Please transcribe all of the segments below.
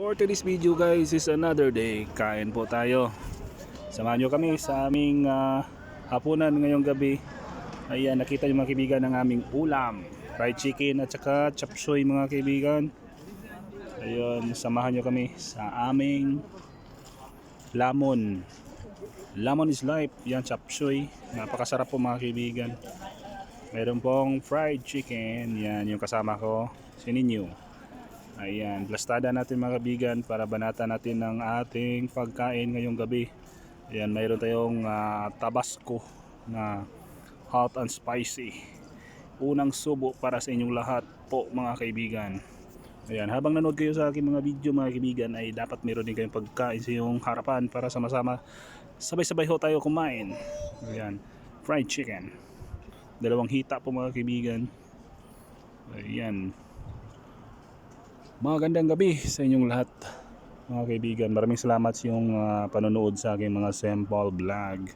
For today's video guys is another day. Kain po tayo. Samahan nyo kami sa aming hapunan ngayong gabi. Ayan, nakita nyo mga kaibigan ang aming ulam. Fried chicken at saka chop suey mga kaibigan. Ayun, samahan nyo kami sa aming lamon. Lamon is life. Yan, chop suey. Napakasarap po mga kaibigan. Meron pong fried chicken. Yan, yung kasama ko, si Ninyo. Ayan, blastada natin mga kaibigan para banata natin ng ating pagkain ngayong gabi. Ayan, mayroon tayong tabasco na hot and spicy. Unang subo para sa inyong lahat po mga kaibigan. Ayan, habang nanood kayo sa aking mga video mga kaibigan ay dapat meron din kayong pagkain sa iyong harapan para sama-sama sabay-sabay ho tayo kumain. Ayan, fried chicken. Dalawang hita po mga kaibigan. Ayan. Magandang gabi sa inyong lahat mga kaibigan. Maraming salamat sa iyong panonood sa aking mga sample vlog.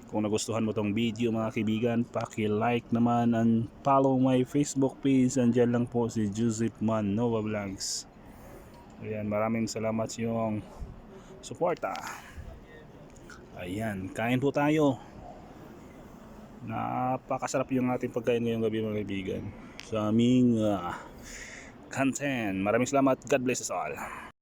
Kung nagustuhan mo tong video mga kaibigan, paki-like naman and follow my Facebook page. Andyan lang po si Joseph Man Nova Vlogs. Ayan, maraming salamat sa iyong suporta. Ayan, kain po tayo. Napakasarap yung ating pagkain ngayong gabi mga kaibigan. Sa aming content. Maraming salamat. God bless us all.